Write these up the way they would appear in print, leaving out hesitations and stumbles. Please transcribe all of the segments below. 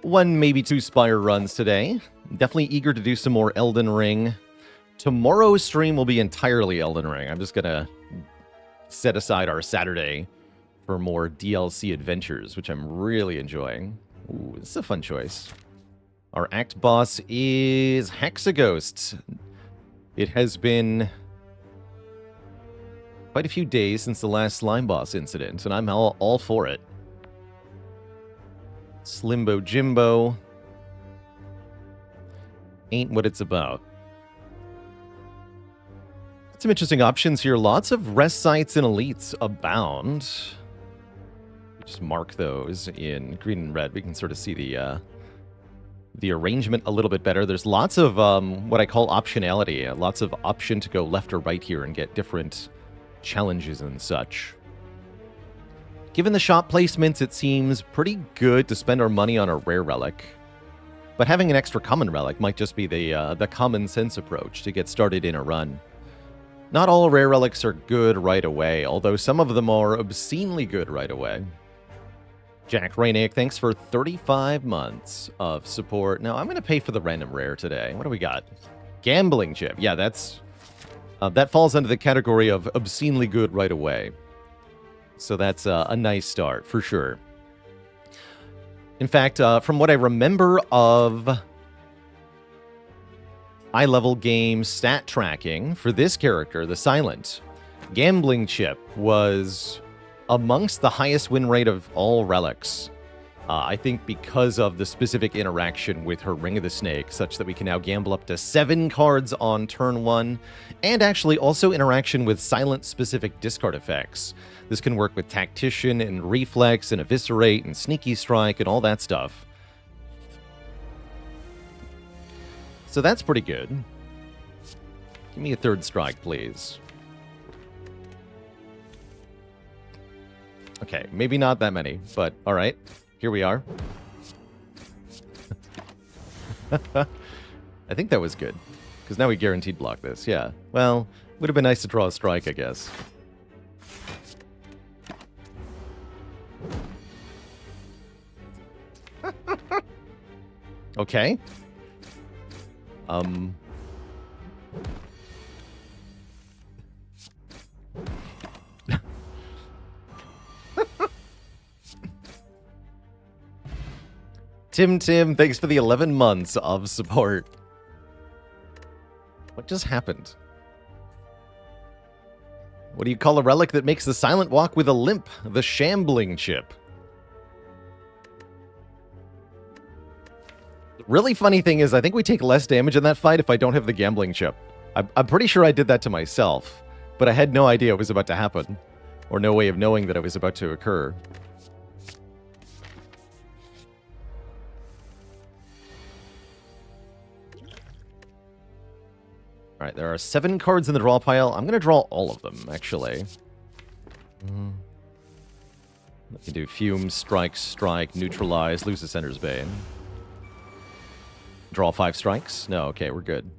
1, maybe 2 Spire runs today. Definitely eager to do some more Elden Ring. Tomorrow's stream will be entirely Elden Ring. I'm just gonna set aside our Saturday for more DLC adventures, which I'm really enjoying. Ooh, this is a fun choice. Our act boss is Hexaghost. It has been quite a few days since the last slime boss incident, and I'm all for it. Slimbo Jimbo ain't what it's about. Some interesting options here. Lots of rest sites and elites abound. Just mark those in green and red. We can sort of see the arrangement a little bit better. There's lots of what I call optionality. Lots of option to go left or right here and get different challenges and such. Given the shop placements, it seems pretty good to spend our money on a rare relic. But having an extra common relic might just be the common sense approach to get started in a run. Not all rare relics are good right away, although some of them are obscenely good right away. Jack Rainick, thanks for 35 months of support. Now, I'm going to pay for the random rare today. What do we got? Gambling chip. Yeah, that falls under the category of obscenely good right away. So that's a nice start, for sure. In fact, from what I remember of high-level game stat tracking for this character, the Silent, Gambling Chip was amongst the highest win rate of all relics. I think because of the specific interaction with her Ring of the Snake, such that we can now gamble up to 7 cards on turn 1, and actually also interaction with Silent-specific discard effects. This can work with Tactician and Reflex and Eviscerate and Sneaky Strike and all that stuff. So that's pretty good. Give me a 3rd strike, please. Okay, maybe not that many, but all right. Here we are. I think that was good, because now we guaranteed block this. Yeah, well, would have been nice to draw a strike, I guess. Okay. Tim, thanks for the 11 months of support. What just happened? What do you call a relic that makes the Silent walk with a limp? The Shambling Chip. Really funny thing is, I think we take less damage in that fight if I don't have the Gambling Chip. I'm pretty sure I did that to myself, but I had no idea it was about to happen, or no way of knowing that it was about to occur. All right, there are 7 cards in the draw pile. I'm going to draw all of them, actually. We can do Fume, Strike, Neutralize, lose the Sender's Bane. Draw 5 strikes? No, okay, we're good.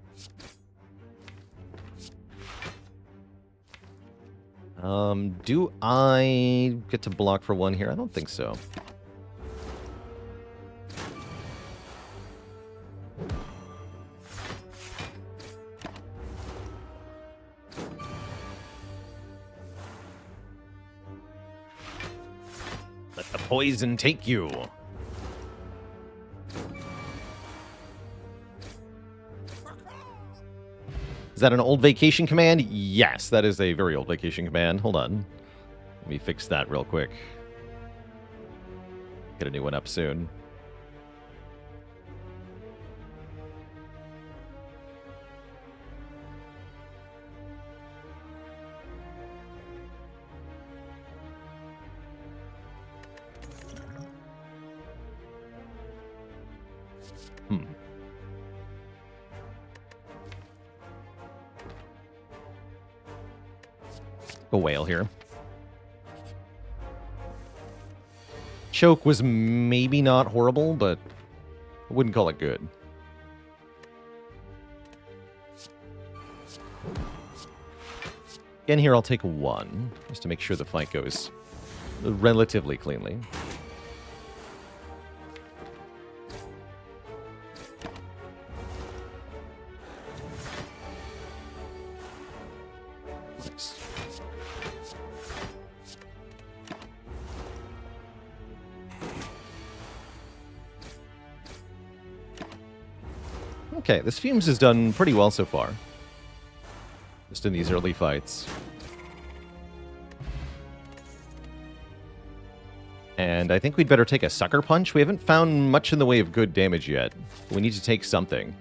Do I get to block for 1 here? I don't think so. Let the poison take you. Is that an old vacation command? Yes, that is a very old vacation command. Hold on. Let me fix that real quick. Get a new one up soon. A whale here. Choke was maybe not horrible, but I wouldn't call it good. Again, here I'll take 1, just to make sure the fight goes relatively cleanly. Okay, this Fumes has done pretty well so far. Just in these early fights. And I think we'd better take a Sucker Punch. We haven't found much in the way of good damage yet. We need to take something.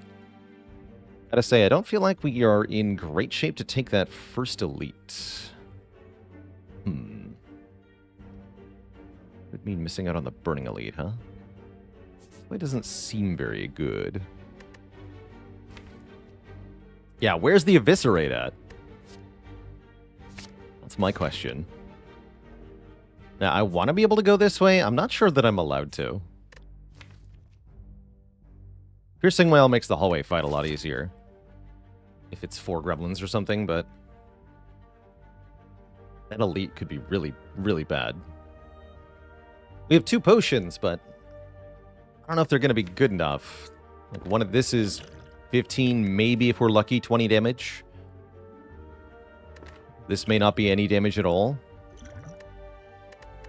Gotta say, I don't feel like we are in great shape to take that first elite. Would mean missing out on the Burning Elite, huh? It doesn't seem very good. Yeah, where's the Eviscerate at? That's my question. Now, I want to be able to go this way. I'm not sure that I'm allowed to. Piercing Wail makes the hallway fight a lot easier. If it's 4 gremlins or something, but... that elite could be really, really bad. We have 2 potions, but... I don't know if they're going to be good enough. Like, one of this is 15, maybe if we're lucky, 20 damage. This may not be any damage at all.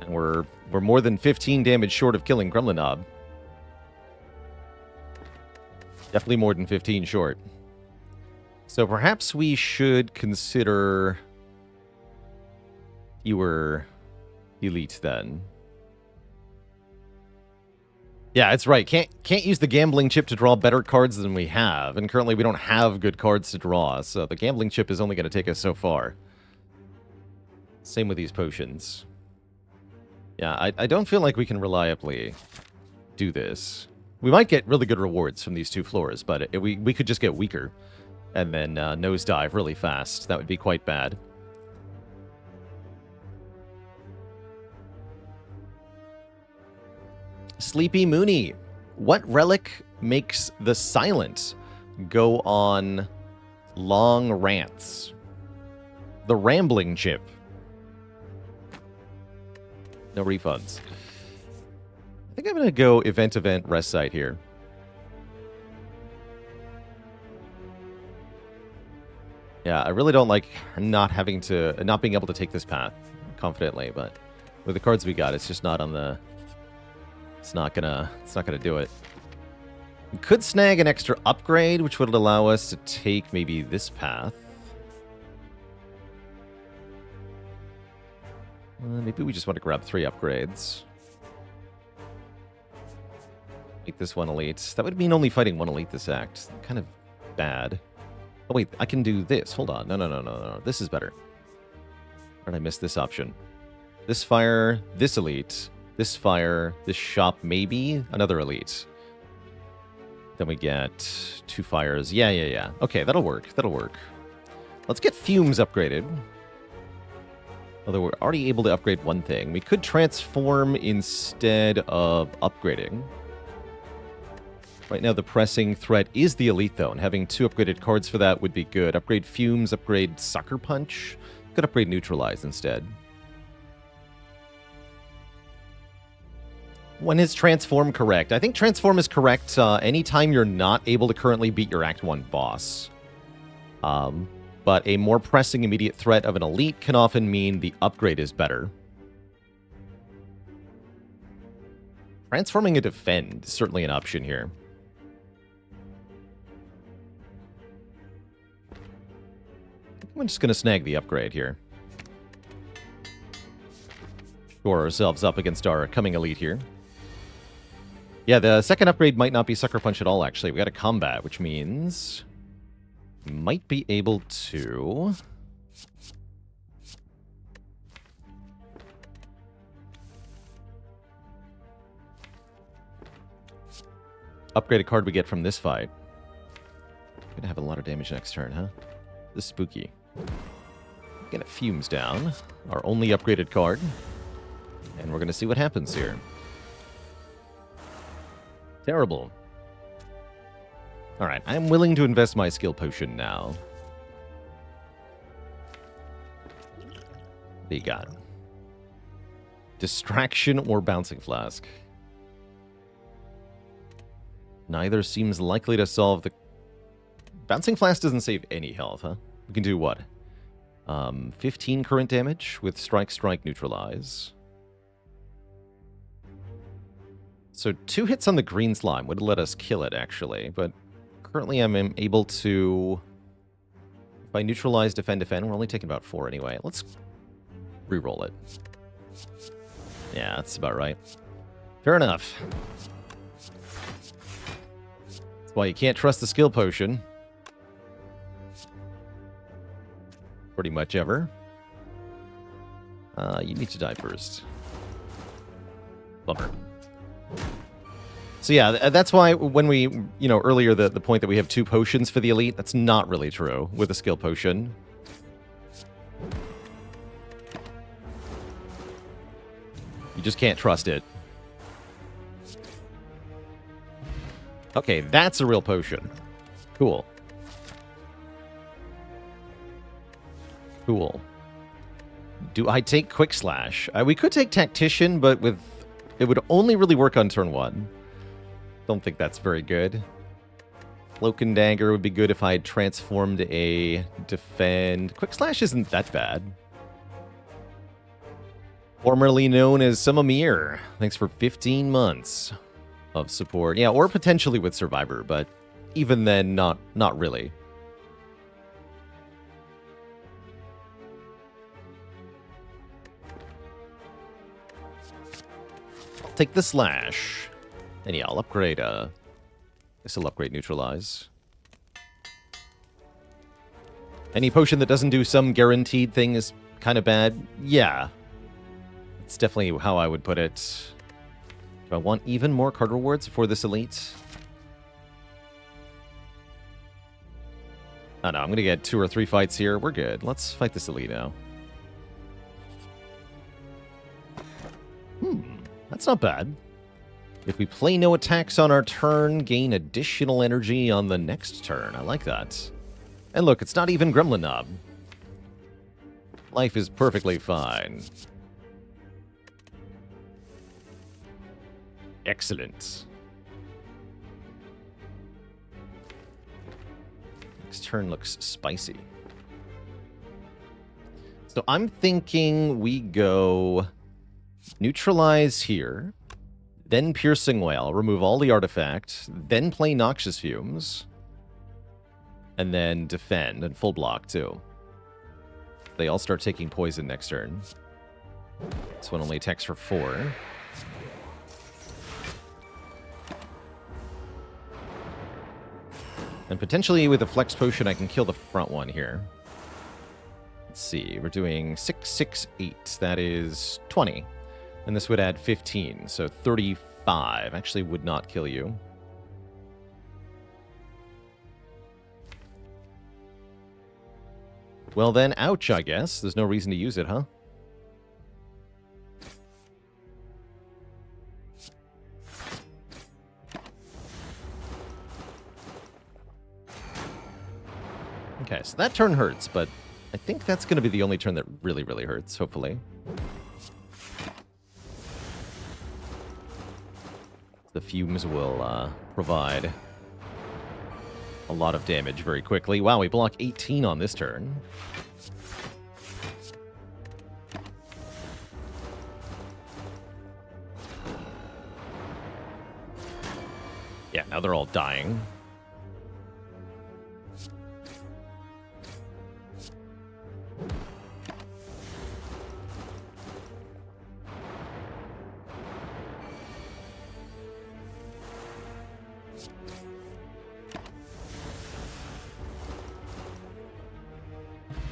And we're more than 15 damage short of killing Gremlin Knob. Definitely more than 15 short. So perhaps we should consider fewer elites then. Yeah, it's right. Can't use the gambling chip to draw better cards than we have, and currently we don't have good cards to draw, so the gambling chip is only going to take us so far. Same with these potions. Yeah, I don't feel like we can reliably do this. We might get really good rewards from these 2 floors, but we could just get weaker and then nosedive really fast. That would be quite bad. Sleepy Mooney. What relic makes the Silent go on long rants? The Rambling Chip. No refunds. I think I'm going to go event, rest site here. Yeah, I really don't like not being able to take this path confidently, but with the cards we got, it's just not on the... It's not gonna do it. We could snag an extra upgrade, which would allow us to take maybe this path. Maybe we just want to grab 3 upgrades. Make this one elite. That would mean only fighting 1 elite this act. Kind of bad. Oh wait, I can do this. Hold on. No. This is better. Where did I miss this option? This fire, this elite, this fire, this shop, maybe another elite. Then we get 2 fires. Yeah. Okay, that'll work. Let's get Fumes upgraded. Although we're already able to upgrade 1 thing. We could transform instead of upgrading. Right now the pressing threat is the elite though, and having 2 upgraded cards for that would be good. Upgrade Fumes, upgrade Sucker Punch. Could upgrade Neutralize instead. When is Transform correct? I think Transform is correct anytime you're not able to currently beat your Act 1 boss. But a more pressing immediate threat of an elite can often mean the upgrade is better. Transforming a Defend is certainly an option here. I'm just going to snag the upgrade here. Shore ourselves up against our coming elite here. Yeah, the second upgrade might not be Sucker Punch at all, actually. We got a combat, which means... might be able to... upgrade a card we get from this fight. Gonna have a lot of damage next turn, huh? This is spooky. Get Fumes down. Our only upgraded card. And we're gonna see what happens here. Terrible. Alright, I'm willing to invest my skill potion now. What do you got? Distraction or Bouncing Flask? Neither seems likely to solve the... Bouncing Flask doesn't save any health, huh? We can do what? 15 current damage with Strike, Neutralize. So 2 hits on the green slime would let us kill it, actually, but currently I'm able to... If I neutralize defend, we're only taking about 4 anyway. Let's re-roll it. Yeah, that's about right. Fair enough. That's why you can't trust the skill potion. Pretty much ever. You need to die first. Bummer. So yeah, that's why when we, earlier the point that we have 2 potions for the elite, that's not really true with a skill potion. You just can't trust it. Okay, that's a real potion. Cool. Cool. Do I take Quick Slash? We could take Tactician, but it would only really work on turn 1. Don't think that's very good. Cloak and Dagger would be good if I had transformed a defend. Quick Slash isn't that bad. Formerly known as Samamir. Thanks for 15 months of support. Yeah, or potentially with Survivor, but even then, not really. I'll take the Slash. And yeah, I'll upgrade, this will upgrade Neutralize. Any potion that doesn't do some guaranteed thing is kind of bad. Yeah. It's definitely how I would put it. Do I want even more card rewards for this elite? Oh no, I'm going to get 2 or 3 fights here. We're good. Let's fight this elite now. That's not bad. If we play no attacks on our turn, gain additional energy on the next turn. I like that. And look, it's not even Gremlin Knob. Life is perfectly fine. Excellent. Next turn looks spicy. So I'm thinking we go Neutralize here. Then Piercing Wail, remove all the artifacts, then play Noxious Fumes, and then defend and full block too. They all start taking poison next turn. This one only attacks for 4. And potentially with a Flex Potion, I can kill the front one here. Let's see, we're doing 6, 6, 8. That is 20. And this would add 15, so 35. Actually would not kill you. Well then, ouch, I guess. There's no reason to use it, huh? Okay, so that turn hurts, but I think that's going to be the only turn that really, really hurts, hopefully. The fumes will provide a lot of damage very quickly. Wow, we block 18 on this turn. Yeah, now they're all dying.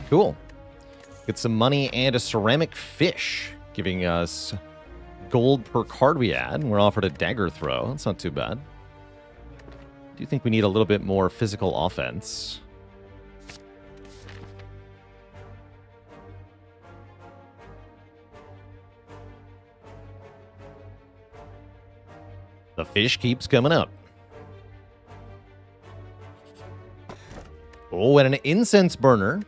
Cool. Get some money and a ceramic fish, giving us gold per card we add. We're offered a dagger throw. That's not too bad. Do you think we need a little bit more physical offense? The fish keeps coming up. Oh, and an incense burner.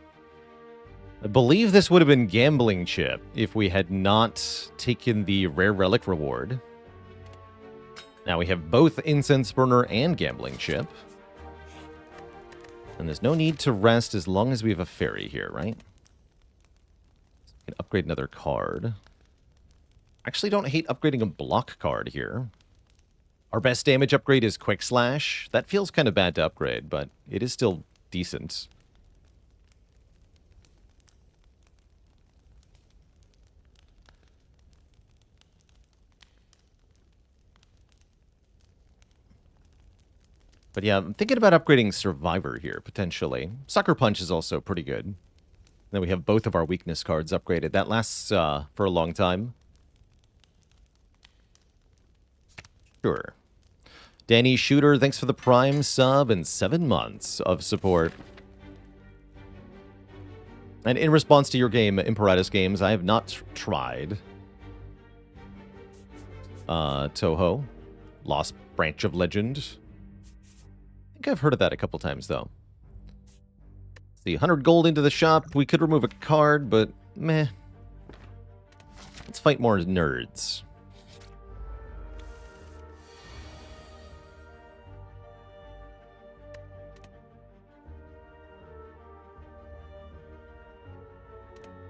I believe this would have been Gambling Chip if we had not taken the Rare Relic reward. Now we have both Incense Burner and Gambling Chip. And there's no need to rest as long as we have a fairy here, right? So we can upgrade another card. Actually, don't hate upgrading a block card here. Our best damage upgrade is Quick Slash. That feels kind of bad to upgrade, but it is still decent. But yeah, I'm thinking about upgrading Survivor here, potentially. Sucker Punch is also pretty good. Then we have both of our weakness cards upgraded. That lasts for a long time. Sure. Danny Shooter, thanks for the Prime sub and 7 months of support. And in response to your game, Imperatus Games, I have not tried Toho, Lost Branch of Legend. I think I've heard of that a couple times, though. See, 100 gold into the shop. We could remove a card, but meh. Let's fight more nerds.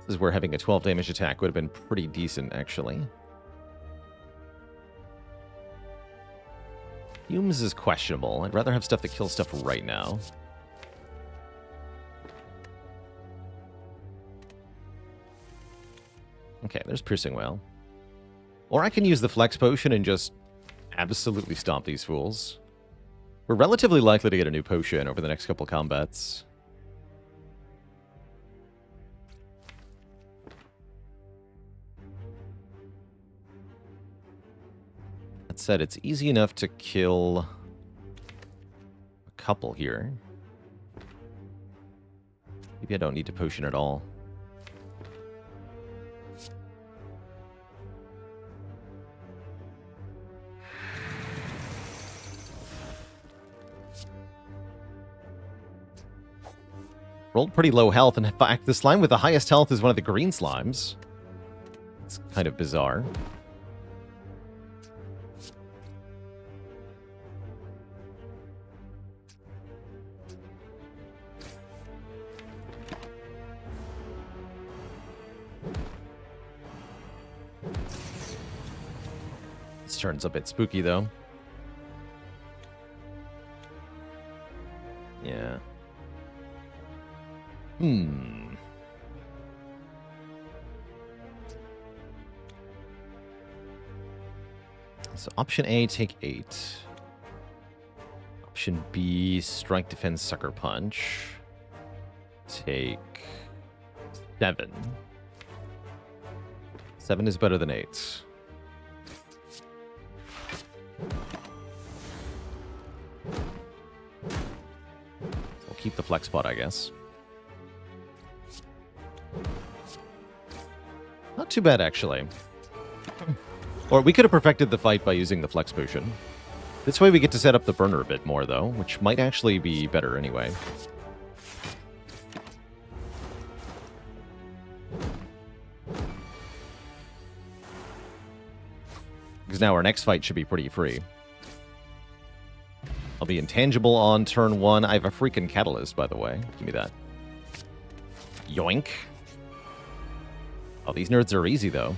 This is where having a 12 damage attack would have been pretty decent, actually. Fumes is questionable. I'd rather have stuff that kills stuff right now. Okay, there's Piercing Whale. Or I can use the Flex Potion and just absolutely stomp these fools. We're relatively likely to get a new potion over the next couple combats. That said, it's easy enough to kill a couple here. Maybe I don't need to potion at all. Rolled pretty low health, and in fact, the slime with the highest health is one of the green slimes. It's kind of bizarre. This turn's a bit spooky, though. Yeah. So option A, take 8. Option B, strike, defense, sucker punch. Take 7. 7 is better than 8. We'll keep the flex pot, I guess. Not too bad, actually. Or we could have perfected the fight by using the Flex Potion. This way we get to set up the burner a bit more, though, which might actually be better anyway. Because now our next fight should be pretty free. I'll be intangible on turn 1. I have a freaking Catalyst, by the way. Give me that. Yoink. Oh, these nerds are easy, though.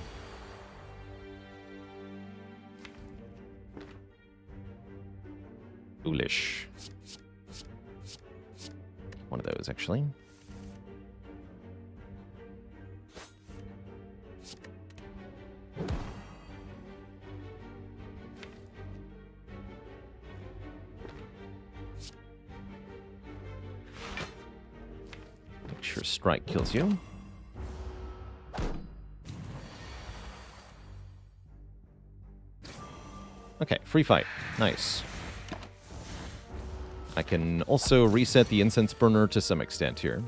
Foolish. One of those, actually. Make sure strike kills you. Okay, free fight. Nice. I can also reset the incense burner to some extent here.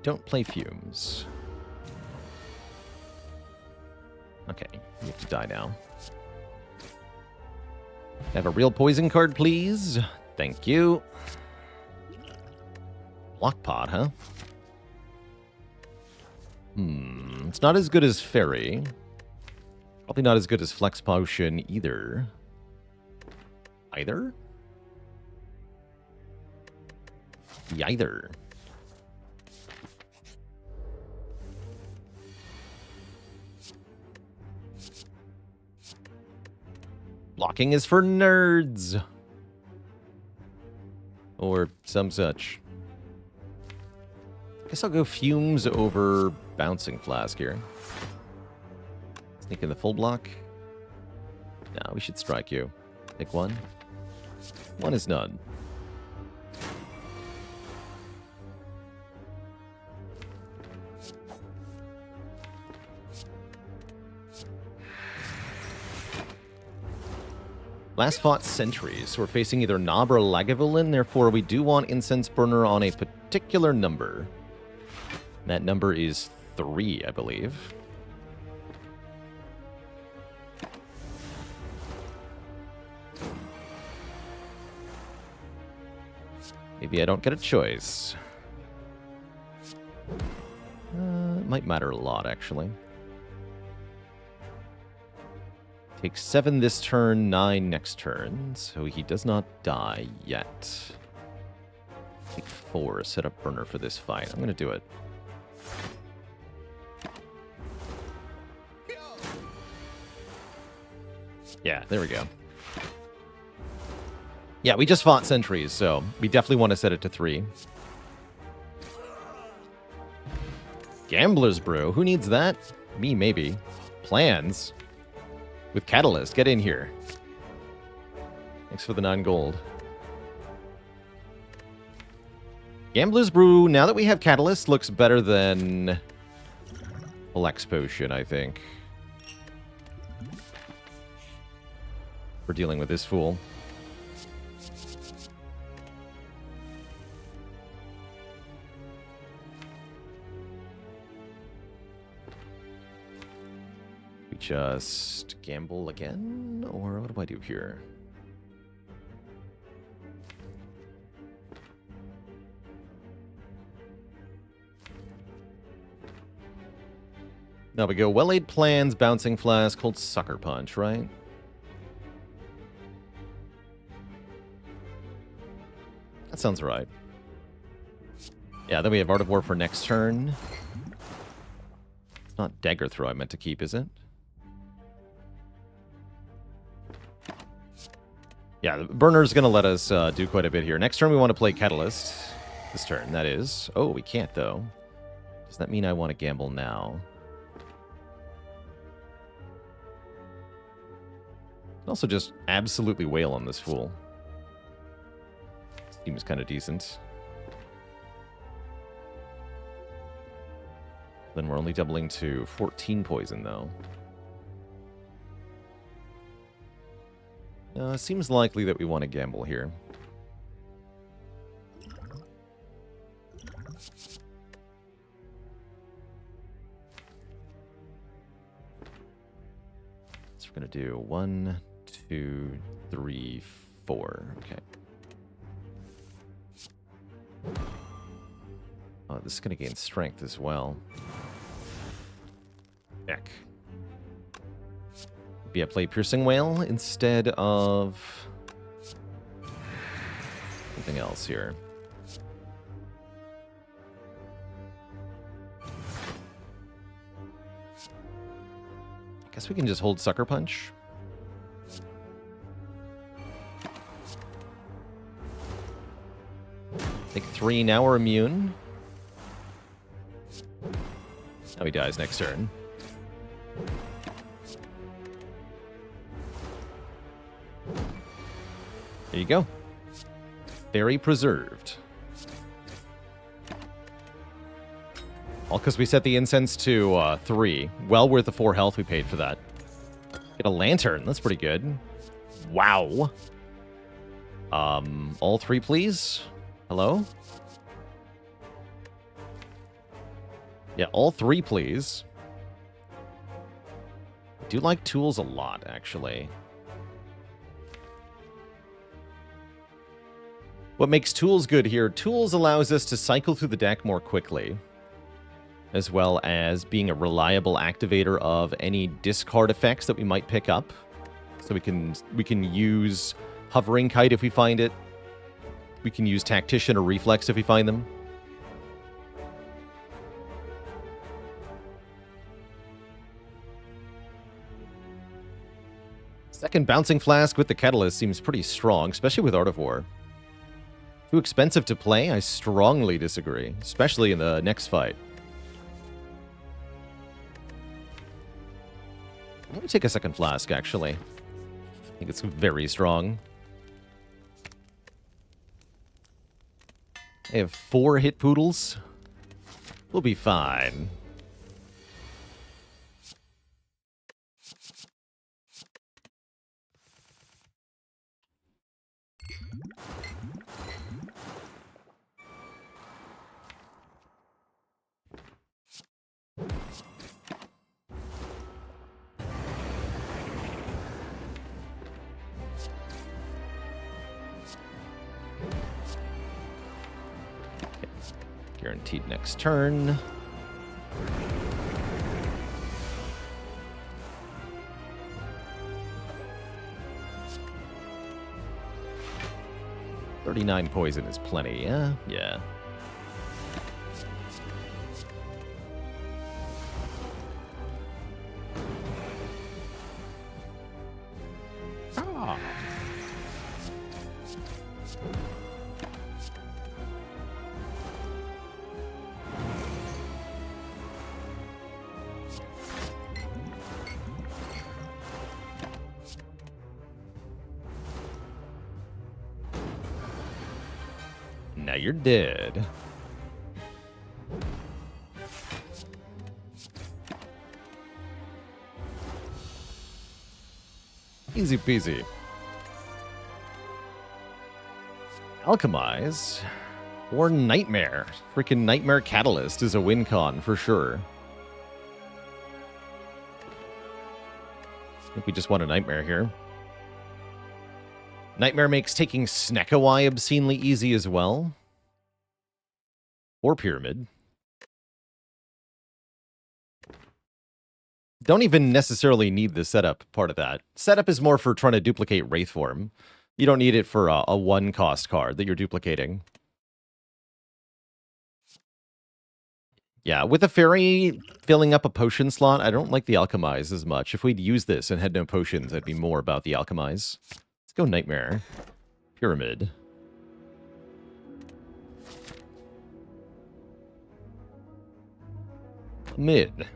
Don't play fumes. Okay, you have to die now. Have a real poison card, please. Thank you. Block pot, huh? It's not as good as Fairy. Probably not as good as Flex Potion either. Either? Either. Blocking is for nerds. Or some such. Guess I'll go Fumes over Bouncing Flask here. Sneak in the full block. No, we should strike you. Pick one. One is none. Last fought Sentries. So we're facing either Nob or Lagavulin, therefore we do want Incense Burner on a particular number. That number is 3, I believe. Maybe I don't get a choice. It might matter a lot, actually. Take 7 this turn, 9 next turn, so he does not die yet. Take 4, set up burner for this fight. I'm going to do it. Yeah, there we go. Yeah, we just fought Sentries, so we definitely want to set it to 3. Gambler's Brew, who needs that? Me, maybe. Plans. With Catalyst, get in here. Thanks for the 9 gold. Gambler's Brew, now that we have Catalyst, looks better than Flex Potion, I think. We're dealing with this fool. We just gamble again? Or what do I do here? Now we go Well-Laid Plans, Bouncing Flask, hold Sucker Punch, right? That sounds right. Yeah, then we have Art of War for next turn. It's not Dagger Throw I meant to keep, is it? Yeah, the burner's going to let us do quite a bit here. Next turn we want to play Catalyst. This turn, that is. Oh, we can't, though. Does that mean I want to gamble now? Also just absolutely wail on this fool. Seems kind of decent. Then we're only doubling to 14 poison, though. Seems likely that we want to gamble here. So we're going to do 1, 2, 3, 4. Okay. Oh, this is going to gain strength as well. Heck. Maybe I play Piercing Wail instead of something else here. I guess we can just hold Sucker Punch. Take 3, now we're immune. Now he dies next turn. There you go. Very preserved. All because we set the incense to 3. Well worth the 4 health we paid for that. Get a lantern. That's pretty good. Wow. All 3, please. Hello? Yeah, all 3, please. I do like tools a lot, actually. What makes tools good here, tools allows us to cycle through the deck more quickly, as well as being a reliable activator of any discard effects that we might pick up. So we can use Hovering Kite if we find it. We can use Tactician or Reflex if we find them. Second Bouncing Flask with the Catalyst seems pretty strong, especially with Art of War. Too expensive to play? I strongly disagree, especially in the next fight. Let me take a second flask, actually. I think it's very strong. I have 4 hit poodles. We'll be fine. Guaranteed next turn. $39 poison is plenty, yeah? Yeah. Now you're dead. Easy peasy. Alchemize or Nightmare. Freaking Nightmare Catalyst is a win con for sure. I think we just want a Nightmare here. Nightmare makes taking Snekawai obscenely easy as well. Or Pyramid. Don't even necessarily need the setup part of that. Setup is more for trying to duplicate Wraith Form. You don't need it for a one-cost card that you're duplicating. Yeah, with a fairy filling up a potion slot, I don't like the Alchemize as much. If we'd use this and had no potions, I'd be more about the Alchemize. Let's go Nightmare. Pyramid. Mid.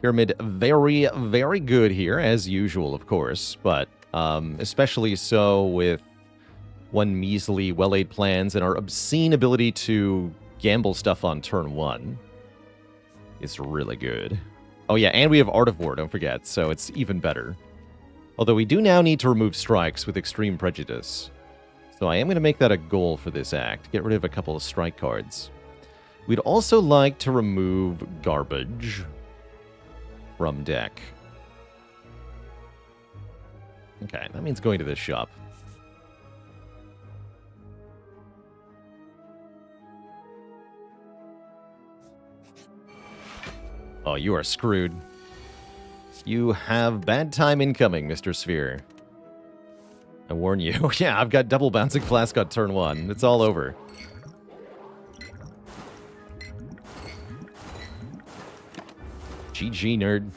Pyramid, very, very good here, as usual, of course, but especially so with one measly well-laid plans and our obscene ability to gamble stuff on turn 1. It's really good. Oh yeah, and we have Art of War, don't forget, so it's even better. Although we do now need to remove strikes with Extreme Prejudice. So I am going to make that a goal for this act. Get rid of a couple of strike cards. We'd also like to remove Garbage from deck. Okay, that means going to this shop. Oh, you are screwed. You have bad time incoming, Mr. Sphere. I warn you. Yeah, I've got double Bouncing Flask on turn 1. It's all over. GG, nerd.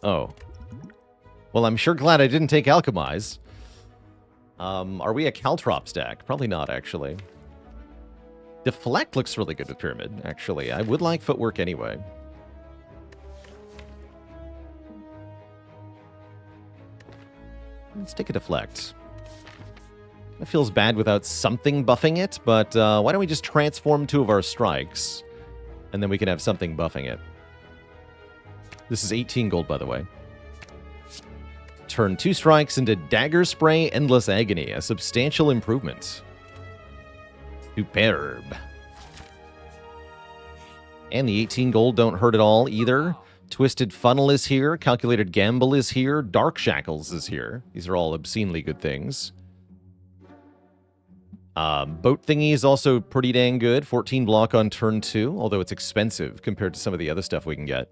Oh. Well, I'm sure glad I didn't take Alchemize. Are we a Caltrop stack? Probably not, actually. Deflect looks really good with Pyramid, actually. I would like Footwork anyway. Let's take a Deflect. It feels bad without something buffing it, but why don't we just transform 2 of our strikes, and then we can have something buffing it. This is 18 gold, by the way. Turn 2 strikes into Dagger Spray, Endless Agony, a substantial improvement. Superb. And the 18 gold don't hurt at all either. Twisted Funnel is here. Calculated Gamble is here. Dark Shackles is here. These are all obscenely good things. Boat Thingy is also pretty dang good. 14 block on turn 2, although it's expensive compared to some of the other stuff we can get.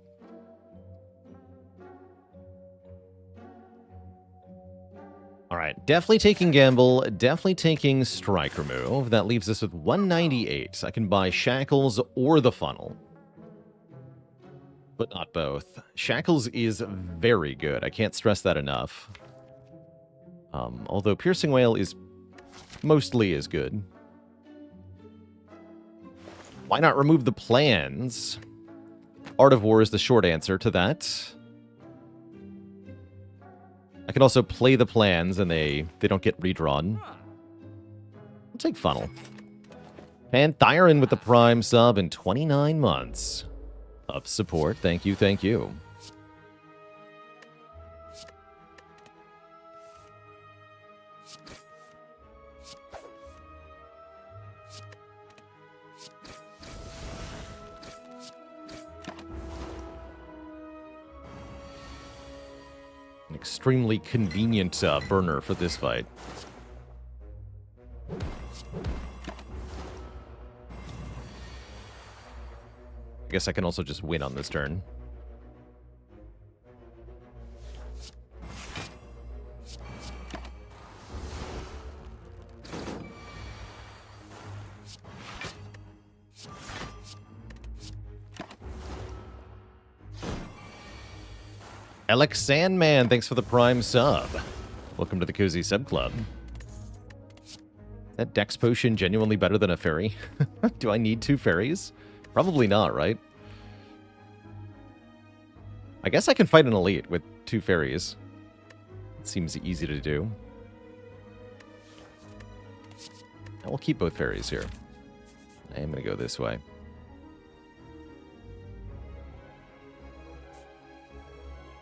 Alright, definitely taking Gamble, definitely taking Strike Remove. That leaves us with 198. I can buy Shackles or the Funnel. but not both. Shackles is very good. I can't stress that enough. Although Piercing Wail is mostly as good. Why not remove the plans? Art of War is the short answer to that. I can also play the plans and they don't get redrawn. I'll take Funnel. Panthyron with the Prime sub in 29 months of support. Thank you, thank you. An extremely convenient burner for this fight. I guess I can also just win on this turn. Alex Sandman, thanks for the Prime sub. Welcome to the Cozy Sub Club. Is that Dex Potion genuinely better than a fairy? Do I need 2 fairies? Probably not, right? I guess I can fight an elite with 2 fairies. It seems easy to do. I will keep both fairies here. I am going to go this way.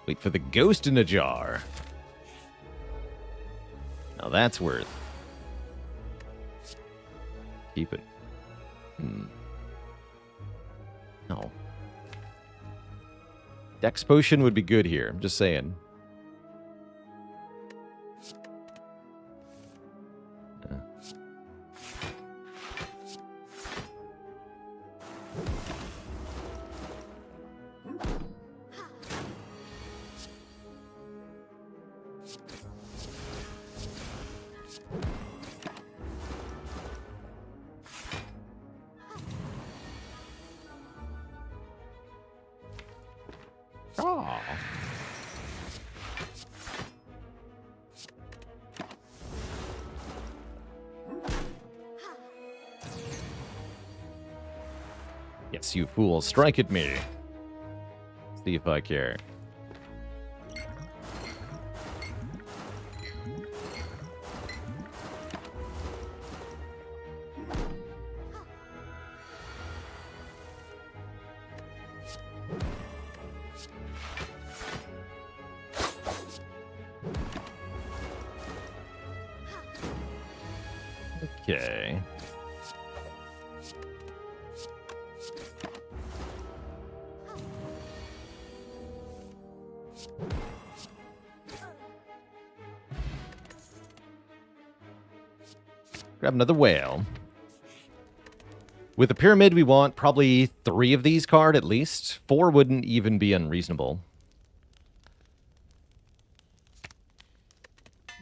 Wait for the ghost in a jar. Now that's worth. Keep it. No. Dex Potion would be good here. I'm just saying. Yes, you fool. Strike at me. See if I care. Okay. Grab another whale. With a pyramid, we want probably 3 of these card at least. 4 wouldn't even be unreasonable.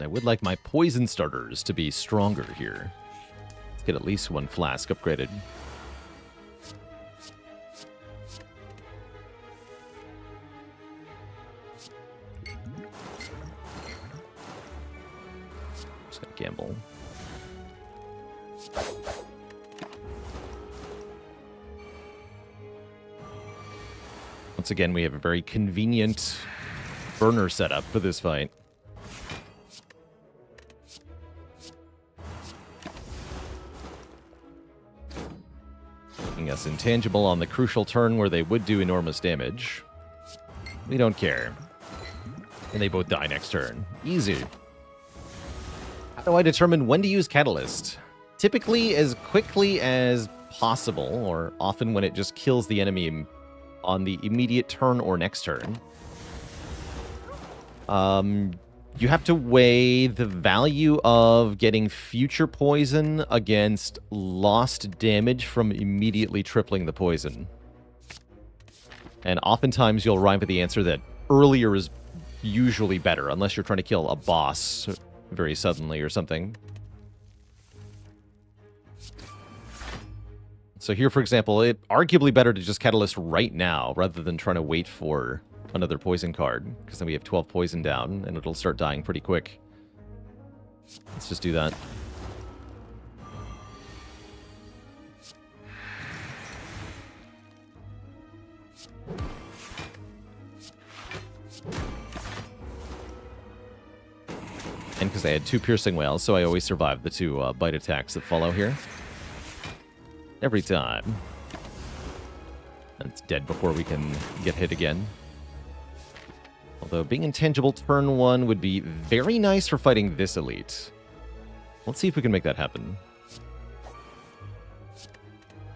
I would like my poison starters to be stronger here. Let's get at least 1 flask upgraded. Just gonna gamble. Once again, we have a very convenient burner setup for this fight. Making us intangible on the crucial turn where they would do enormous damage. We don't care. And they both die next turn. Easy. How do I determine when to use Catalyst? Typically as quickly as possible, or often when it just kills the enemy on the immediate turn or next turn. You have to weigh the value of getting future poison against lost damage from immediately tripling the poison. And oftentimes you'll arrive at the answer that earlier is usually better, unless you're trying to kill a boss very suddenly or something. So here, for example, it arguably better to just Catalyst right now rather than trying to wait for another poison card, because then we have 12 poison down, and it'll start dying pretty quick. Let's just do that. And because I had 2 Piercing Whales, so I always survive the 2 bite attacks that follow here. Every time. And it's dead before we can get hit again. Although being intangible turn 1 would be very nice for fighting this elite. Let's see if we can make that happen.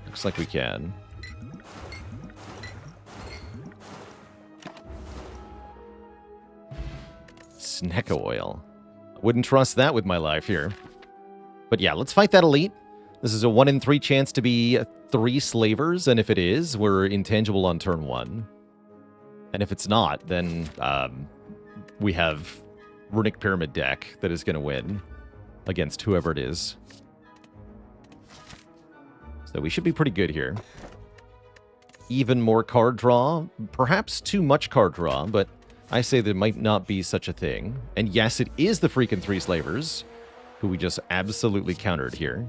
Looks like we can. Snecko oil. Wouldn't trust that with my life here. But yeah, let's fight that elite. This is a 1 in 3 chance to be 3 slavers, and if it is, we're intangible on turn 1. And if it's not, then we have Runic Pyramid deck that is going to win against whoever it is. So we should be pretty good here. Even more card draw. Perhaps too much card draw, but I say there might not be such a thing. And yes, it is the freaking 3 slavers, who we just absolutely countered here.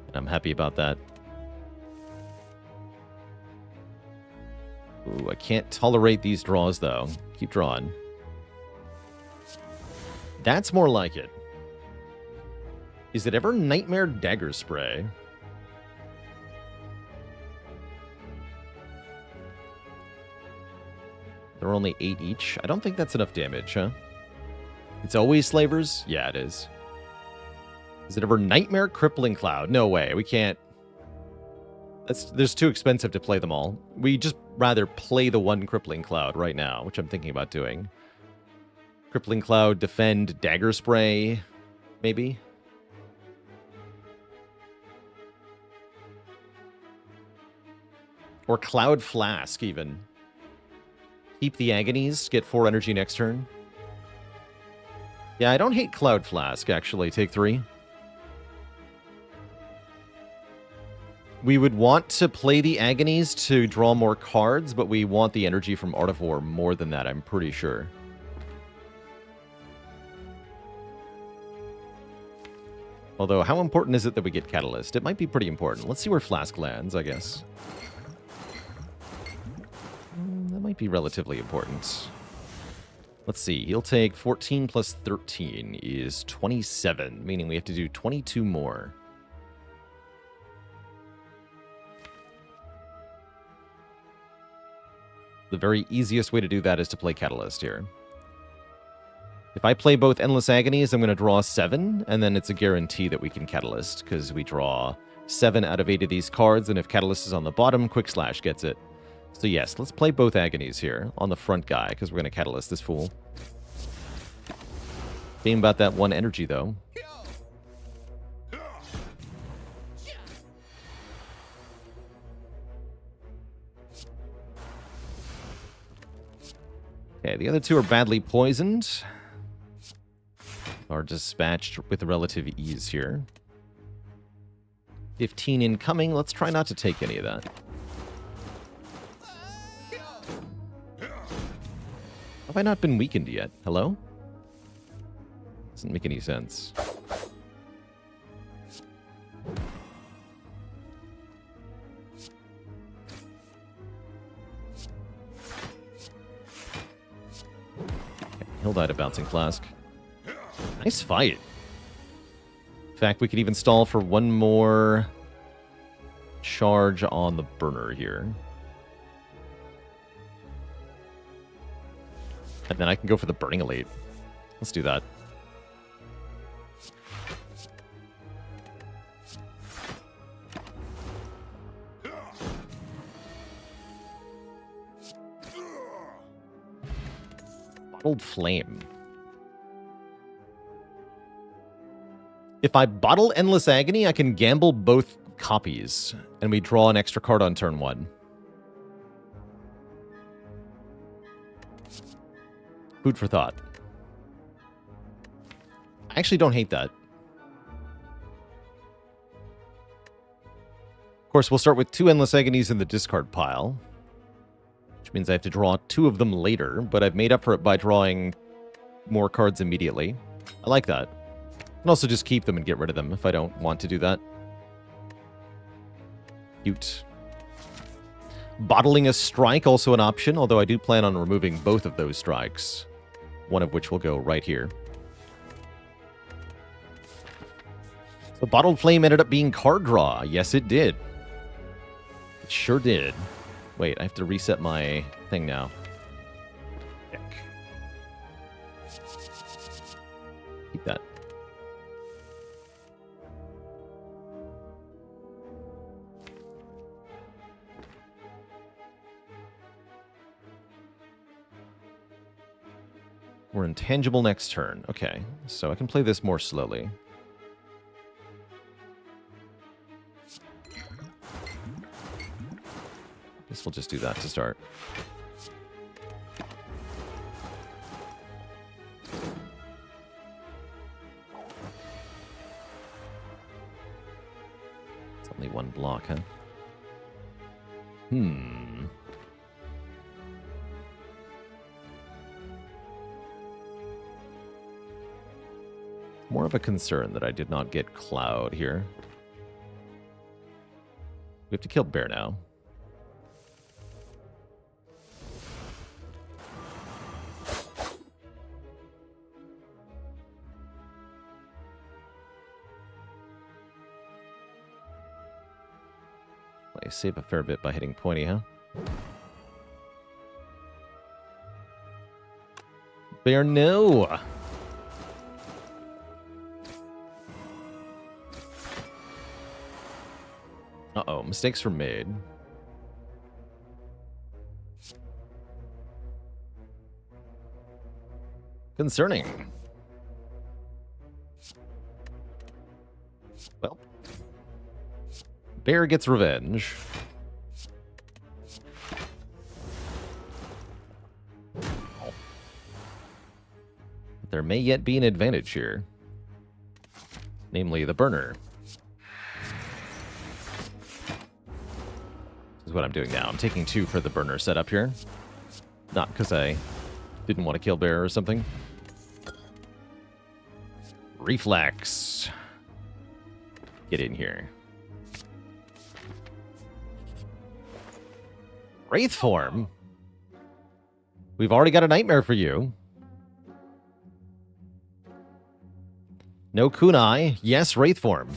And I'm happy about that. Ooh, I can't tolerate these draws, though. Keep drawing. That's more like it. Is it ever Nightmare Dagger Spray? There are only 8 each. I don't think that's enough damage, huh? It's always slavers? Yeah, it is. Is it ever Nightmare Crippling Cloud? No way. We can't. There's too expensive to play them all. We just rather play the 1 Crippling Cloud right now, which I'm thinking about doing. Crippling Cloud, Defend, Dagger Spray, maybe? Or Cloud Flask, even. Keep the Agonies, get 4 energy next turn. Yeah, I don't hate Cloud Flask, actually. Take 3. We would want to play the Agonies to draw more cards, but we want the energy from Art of War more than that, I'm pretty sure. Although, how important is it that we get Catalyst? It might be pretty important. Let's see where Flask lands, I guess. That might be relatively important. Let's see. He'll take 14 plus 13 is 27, meaning we have to do 22 more. The very easiest way to do that is to play Catalyst here. If I play both Endless Agonies, I'm going to draw 7, and then it's a guarantee that we can Catalyst, because we draw 7 out of 8 of these cards, and if Catalyst is on the bottom, Quick Slash gets it. So yes, let's play both Agonies here on the front guy, because we're going to Catalyst this fool. Game about that 1 energy, though. Okay, the other 2 are badly poisoned. Are dispatched with relative ease here. 15 incoming. Let's try not to take any of that. Have I not been weakened yet? Hello? Doesn't make any sense. He'll die to Bouncing Flask. Nice fight. In fact, we could even stall for 1 more charge on the burner here. And then I can go for the Burning Elite. Let's do that. Bottled Flame. If I bottle Endless Agony, I can gamble both copies, and we draw an extra card on turn 1. Food for thought. I actually don't hate that. course, we'll start with 2 Endless Agonies in the discard pile, which means I have to draw 2 of them later, but I've made up for it by drawing more cards immediately. I like that. I can also just keep them and get rid of them if I don't want to do that. Cute. Bottling a strike, also an option, although I do plan on removing both of those strikes, one of which will go right here. So Bottled Flame ended up being card draw. Yes, it did. It sure did. Wait, I have to reset my thing now. Heck. Keep that. We're intangible next turn. Okay, so I can play this more slowly. Guess we'll just do that to start. It's only 1 block, huh? More of a concern that I did not get Cloud here. We have to kill Bear now. I save a fair bit by hitting Pointy, huh? Bear, no! Uh-oh, mistakes were made. Concerning. Well. Bear gets revenge. But there may yet be an advantage here. Namely, the burner. Is what I'm doing now. I'm taking 2 for the burner setup here. Not because I didn't want to kill Bear or something. Reflex. Get in here. Wraith form? We've already got a nightmare for you. No kunai. Yes, Wraith form.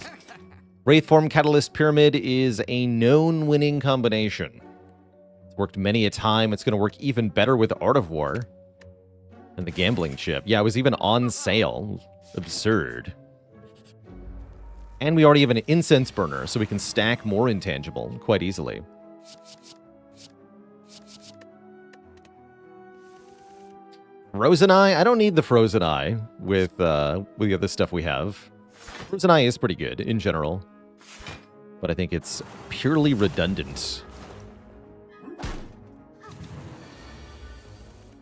Wraithform Catalyst Pyramid is a known winning combination. It's worked many a time. It's going to work even better with Art of War and the gambling chip. Yeah, it was even on sale. Absurd. And we already have an incense burner, so we can stack more intangible quite easily. Frozen Eye? I don't need the Frozen Eye with the other stuff we have. Frozen Eye is pretty good in general, but I think it's purely redundant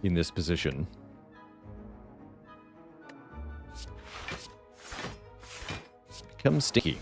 in this position. Become sticky.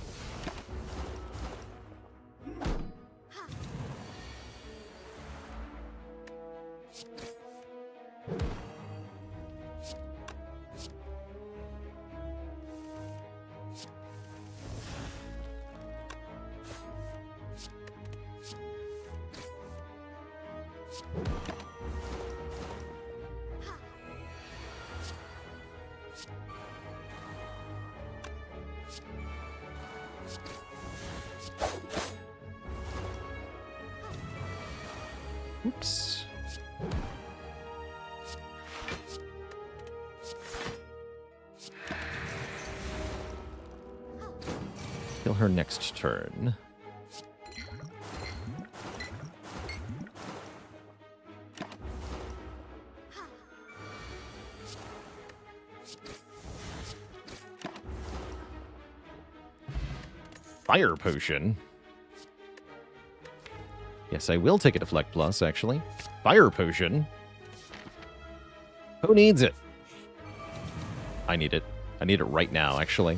Oops. Kill her next turn. Fire Potion. Yes, I will take a Deflect Plus, actually. Fire Potion. Who needs it? I need it. I need it right now, actually.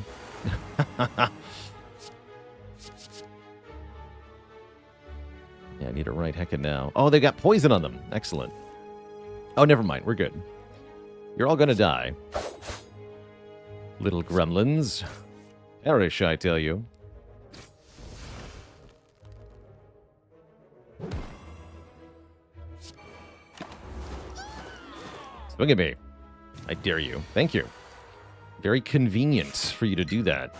heckin' now. Oh, they got poison on them. Excellent. Oh, never mind. We're good. You're all gonna die. Little gremlins. Perish, I tell you. Swing at me. I dare you. Thank you. Very convenient for you to do that.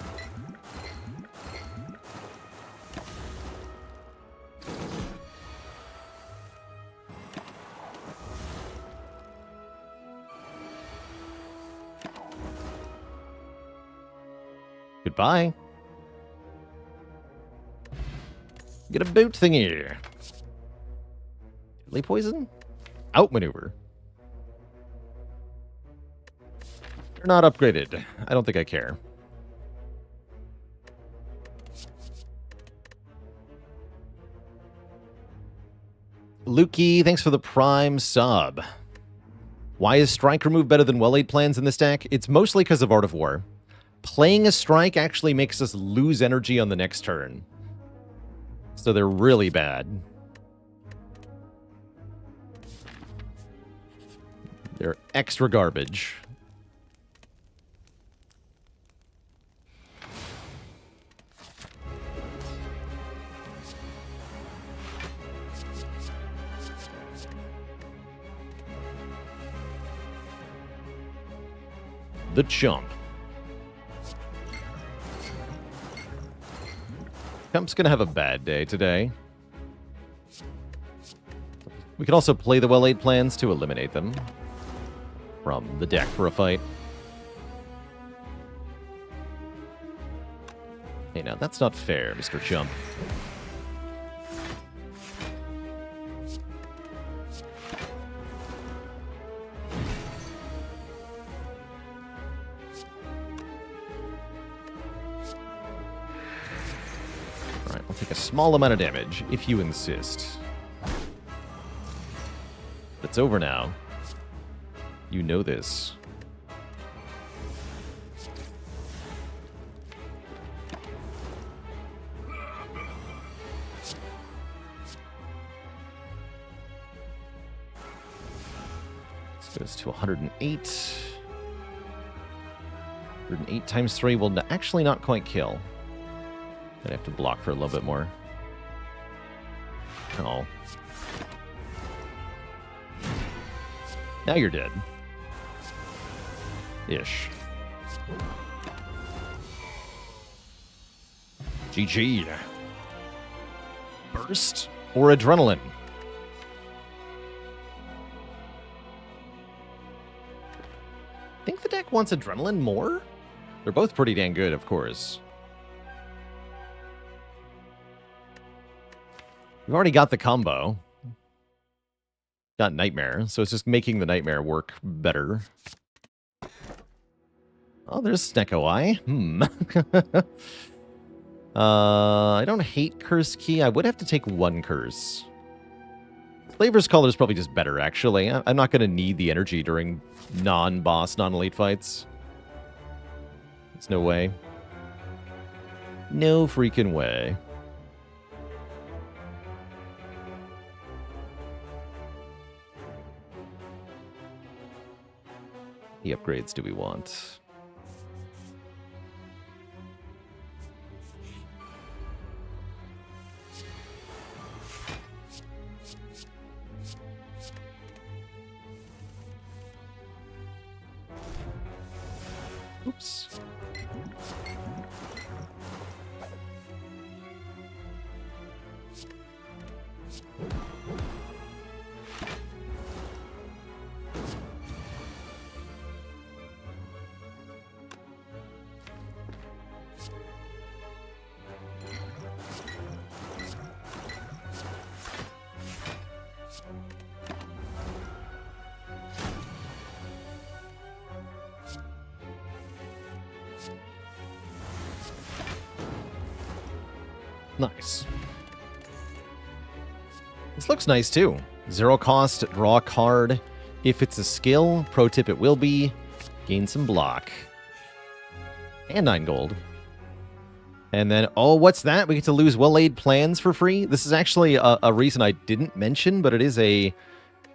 Goodbye. Get a boot thingy. Deadly poison? Outmaneuver. They're not upgraded. I don't think I care. Lukey, thanks for the Prime sub. Why is Strike Remove better than well-laid plans in this deck? It's mostly because of Art of War. Playing a Strike actually makes us lose energy on the next turn. So they're really bad. They're extra garbage. The Chump. Chump's gonna have a bad day today. We can also play the well-laid plans to eliminate them from the deck for a fight. Hey, now that's not fair, Mr. Chump. Take a small amount of damage, if you insist. It's over now. You know this. This goes to 108. 108 times 3 will actually not quite kill. I have to block for a little bit more. Oh. Now you're dead. Ish. GG. Burst or adrenaline? I think the deck wants adrenaline more? They're both pretty dang good, of course. We've already got the combo. Got Nightmare, so it's just making the Nightmare work better. Oh, there's Snecko Eye. I don't hate Curse Key. I would have to take one Curse. Slaver's Color is probably just better, actually. I'm not going to need the energy during non-boss, non-elite fights. There's no way. No freaking way. The upgrades do we want? Oops. Nice. This looks nice too. 0 cost, draw a card. If it's a skill, pro tip it will be. Gain some block. And 9 gold. And then, oh, what's that? We get to lose well-laid plans for free? This is actually a reason I didn't mention, but it is a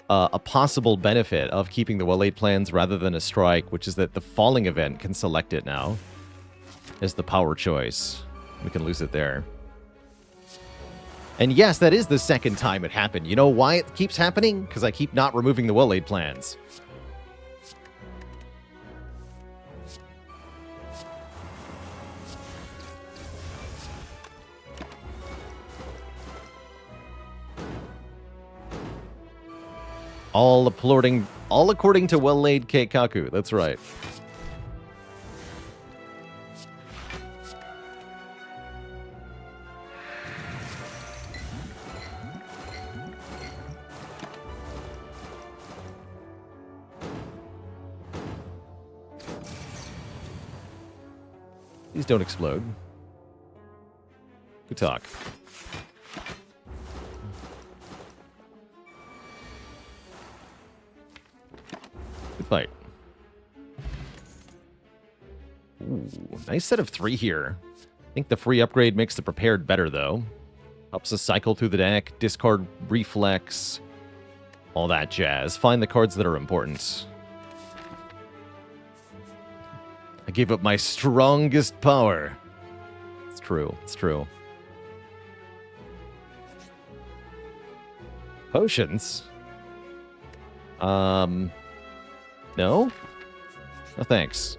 possible benefit of keeping the well-laid plans rather than a strike, which is that the falling event can select it now as the power choice. We can lose it there. And yes, that is the second time it happened. You know why it keeps happening? Because I keep not removing the well-laid plans. All according to well-laid Keikaku. That's right. Please don't explode. Good talk. Good fight. Ooh, nice set of 3 here. I think the free upgrade makes the prepared better, though. Helps us cycle through the deck, discard reflex, all that jazz. Find the cards that are important. I gave up my strongest power. It's true. It's true. Potions? No? No thanks.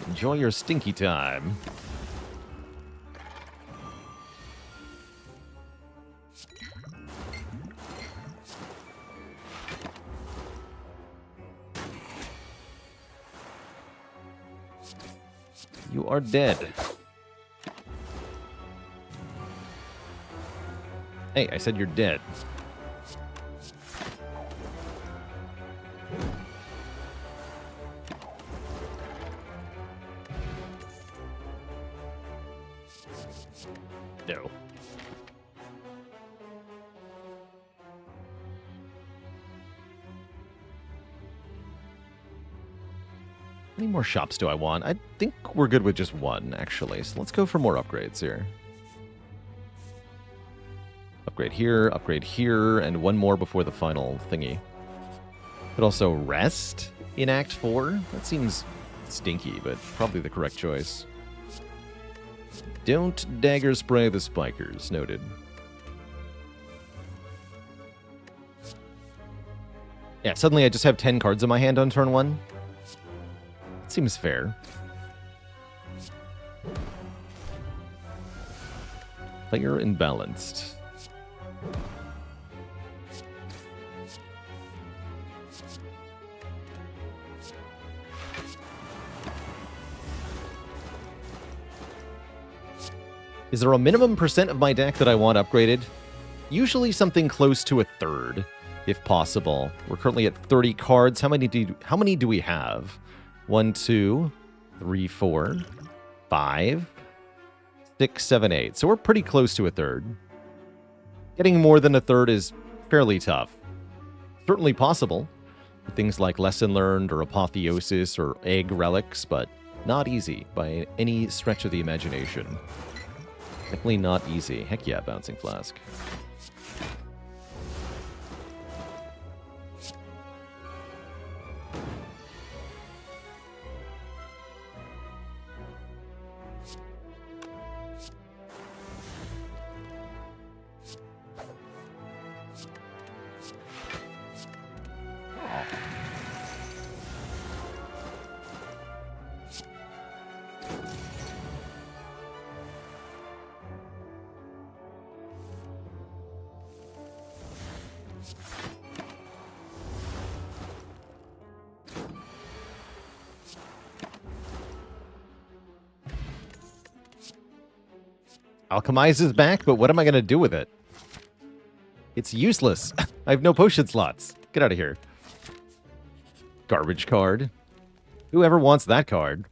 Enjoy your stinky time. You are dead. Hey, I said you're dead. No. How many more shops do I want? I think we're good with just one, actually. So let's go for more upgrades here. Upgrade here, and one more before the final thingy. Could also rest in Act 4. That seems stinky, but probably the correct choice. Don't dagger spray the spikers. Noted. Yeah, suddenly I just have 10 cards in my hand on turn 1. Seems fair. Player imbalanced. Is there a minimum percent of my deck that I want upgraded? Usually something close to a third, if possible. We're currently at 30 cards. How many do we have? 1, 2, 3, 4, 5, 6, 7, 8. So we're pretty close to a third. Getting more than a third is fairly tough. Certainly possible. Things like Lesson Learned or Apotheosis or Egg Relics, but not easy by any stretch of the imagination. Definitely not easy. Heck yeah, Bouncing Flask. Alchemize is back, but what am I going to do with it? It's useless. I have no potion slots. Get out of here. Garbage card. Whoever wants that card?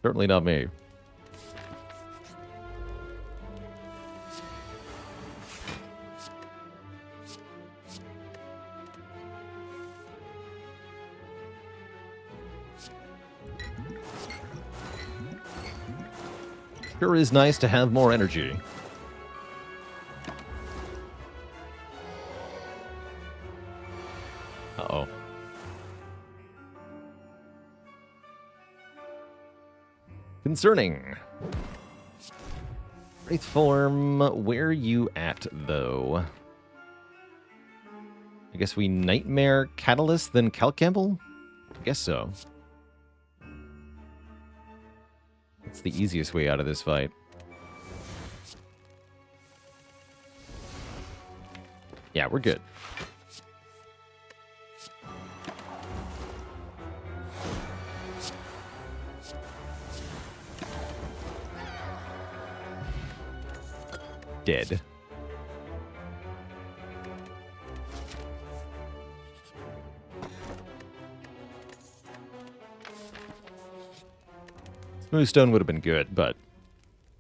Certainly not me. Sure is nice to have more energy. Uh-oh. Concerning. Wraith form, where you at, though? I guess we Nightmare Catalyst, then Calc Gamble? I guess so. It's the easiest way out of this fight. Yeah, we're good. Dead. Smooth stone would have been good, but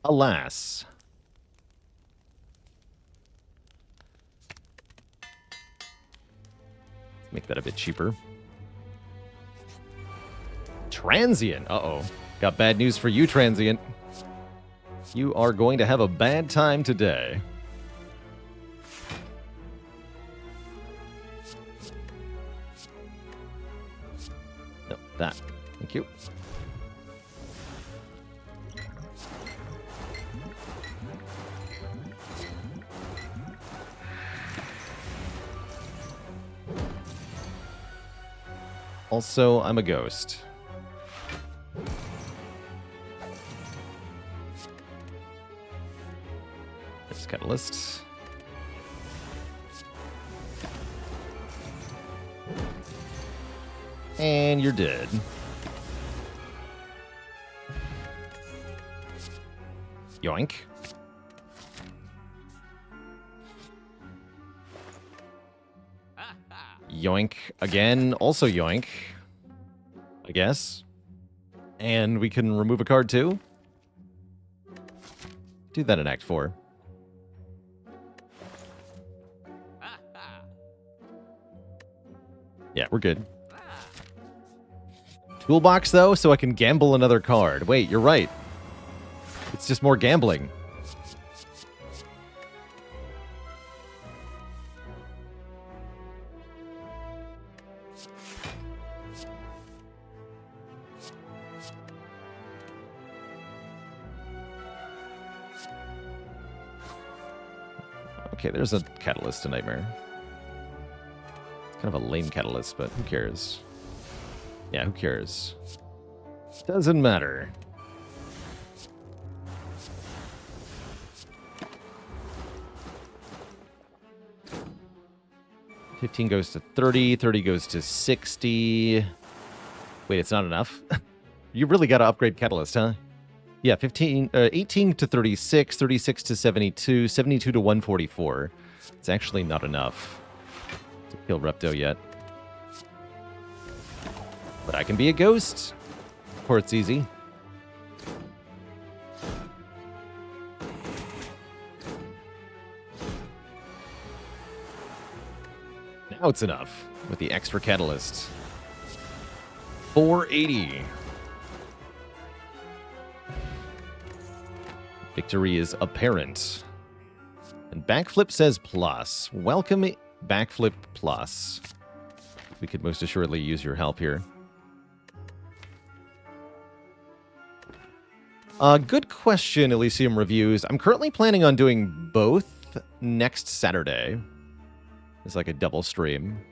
alas. Make that a bit cheaper. Transient. Uh-oh. Got bad news for you, Transient. You are going to have a bad time today. No, that. Thank you. Also, I'm a ghost. There's Catalyst. And you're dead. Yoink. Yoink again. Also yoink. I guess. And we can remove a card too. Do that in Act 4. Yeah, we're good. Toolbox, though, so I can gamble another card. Wait, you're right. It's just more gambling. Okay, there's a Catalyst to Nightmare. It's kind of a lame Catalyst, but who cares? Yeah, who cares? Doesn't matter. $15 goes to $30, $30 goes to $60. Wait, it's not enough? You really got to upgrade Catalyst, huh? Yeah, 18 to 36, 36 to 72, 72 to 144. It's actually not enough to kill Repto yet. But I can be a ghost. Or it's easy. Now it's enough with the extra Catalyst. 480. Victory is apparent. And Backflip says plus. Welcome, Backflip plus. We could most assuredly use your help here. Good question, Elysium Reviews. I'm currently planning on doing both next Saturday. It's like a double stream.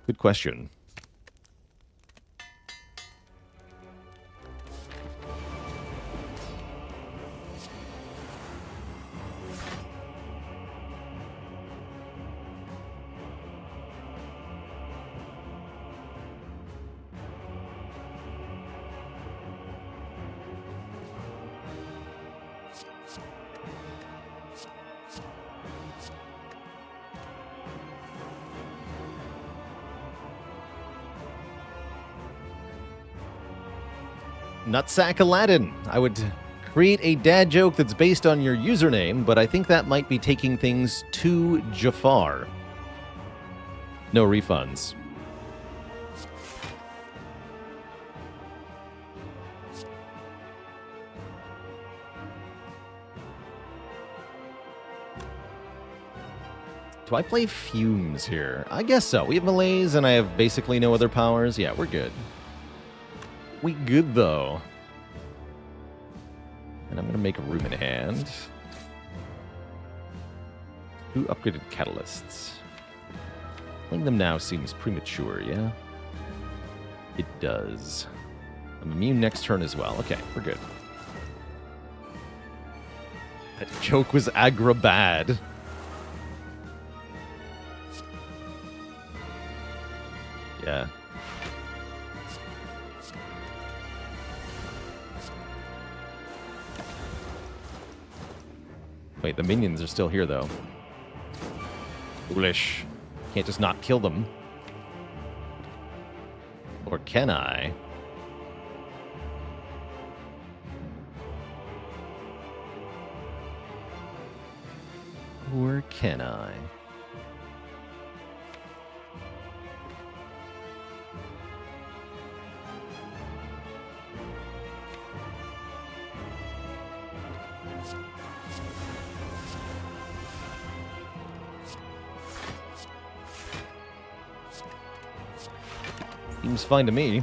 Good question. Nutsack Aladdin. I would create a dad joke that's based on your username, but I think that might be taking things too Jafar. No refunds. Do I play Fumes here? I guess so. We have Malaise, and I have basically no other powers. Yeah, we're good. We good, though. And I'm going to make a room in hand. 2 upgraded catalysts. Playing them now seems premature, yeah? It does. I'm immune next turn as well. Okay, we're good. That joke was aggro bad. Yeah. Wait, the minions are still here, though. Foolish. Can't just not kill them. Or can I? Or can I? Seems fine to me.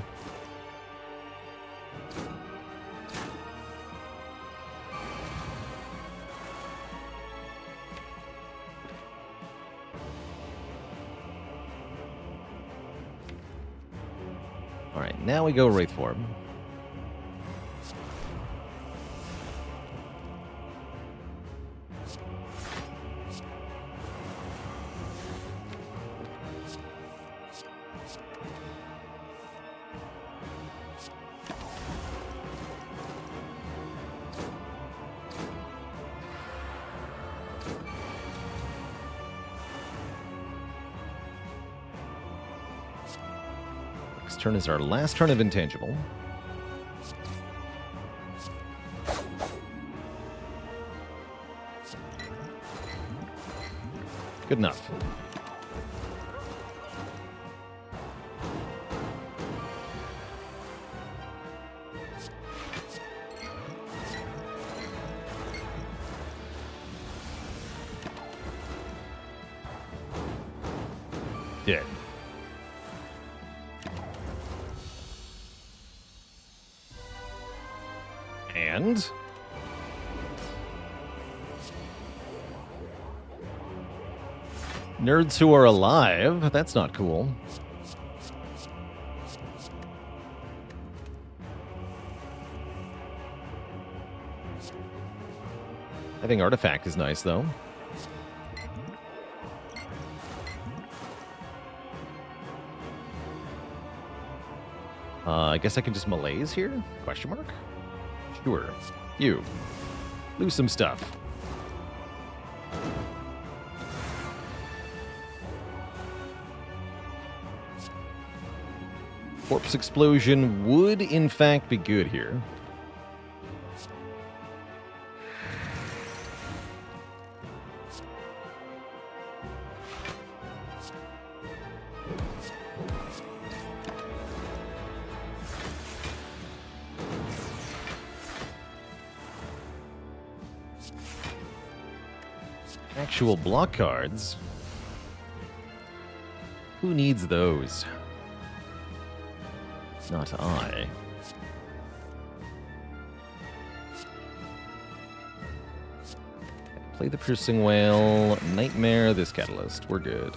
All right, now we go Wraith form. Turn is our last turn of intangible. Good enough. Dead. And nerds who are alive. That's not cool. Having artifact is nice, though. I guess I can just malaise here? Question mark? Sure. You. Lose some stuff. Corpse explosion would, in fact, be good here. Actual block cards. Who needs those? Not I. Play the Piercing Whale, Nightmare, this Catalyst. We're good.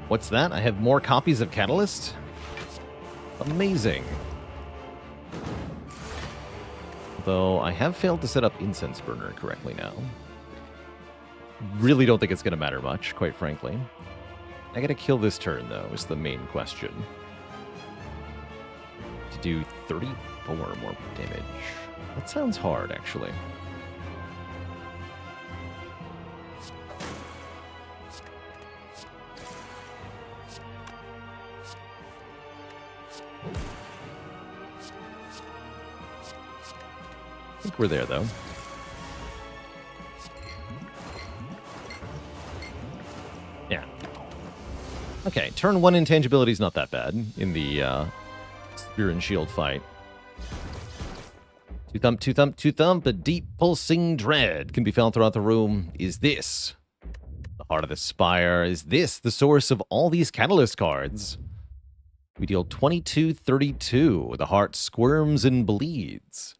What's that? I have more copies of Catalyst? Amazing. Though I have failed to set up Incense Burner correctly now. Really don't think it's going to matter much, quite frankly. I gotta kill this turn, though, is the main question. to do 34 more damage. That sounds hard, actually. I think we're there, though. Yeah. Okay, turn 1 intangibility is not that bad in the Spear and Shield fight. Two thump, two thump, two thump, a deep pulsing dread can be felt throughout the room. Is this the heart of the spire? Is this the source of all these catalyst cards? We deal 22-32. The heart squirms and bleeds,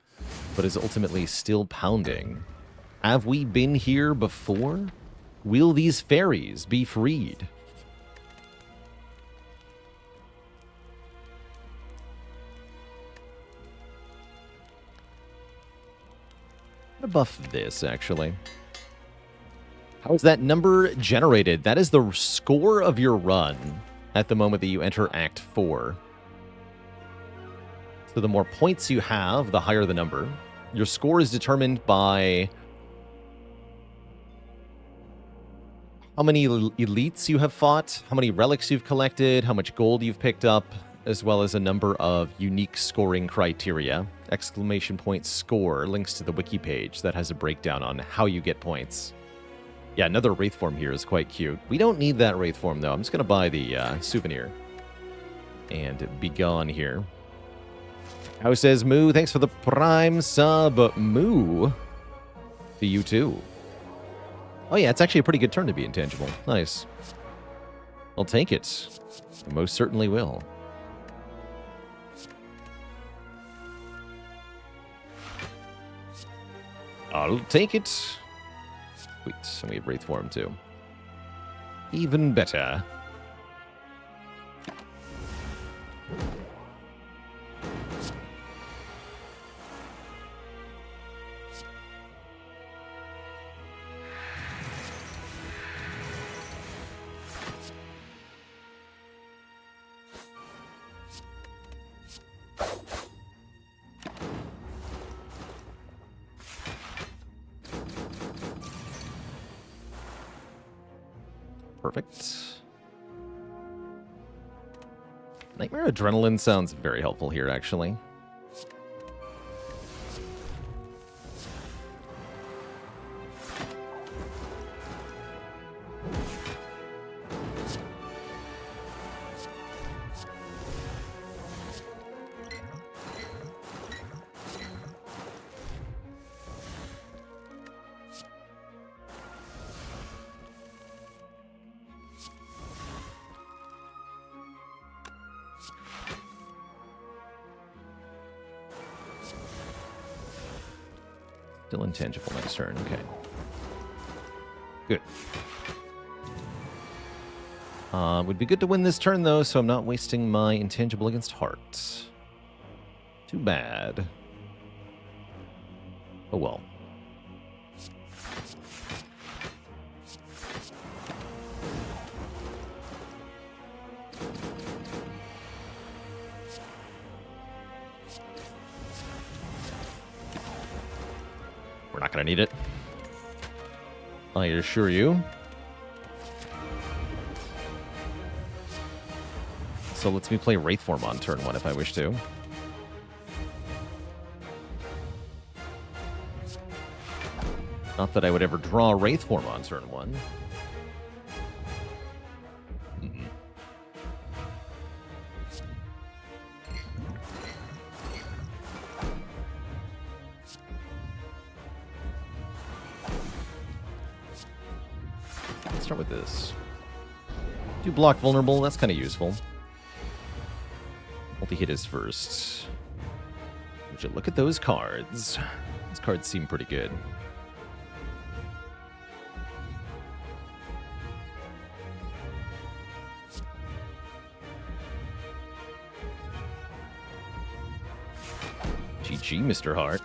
but is ultimately still pounding. Have we been here before? Will these fairies be freed? I'm gonna buff this, actually. How is that number generated? That is the score of your run at the moment that you enter Act 4. So the more points you have, the higher the number. Your score is determined by how many elites you have fought, how many relics you've collected, how much gold you've picked up, as well as a number of unique scoring criteria. Exclamation point score links to the wiki page that has a breakdown on how you get points. Yeah, another Wraith form here is quite cute. We don't need that Wraith form, though. I'm just going to buy the souvenir and be gone here. How says Moo? Thanks for the prime sub, Moo. To you, too. Oh, yeah, it's actually a pretty good turn to be intangible. Nice. I'll take it. I most certainly will. I'll take it. Sweet. And we have Wraith form, too. Even better. Perfect. Nightmare Adrenaline sounds very helpful here, actually. Still intangible next turn. Okay. Good. Would be good to win this turn, though, so I'm not wasting my intangible against heart. Too bad. Oh, well. We're not going to need it. I assure you. So lets me play Wraith form on turn 1 if I wish to. Not that I would ever draw Wraith form on turn 1. Let's start with this. Do block vulnerable, that's kind of useful. Multi-hit is first. Would you look at those cards? These cards seem pretty good. GG, Mr. Hart.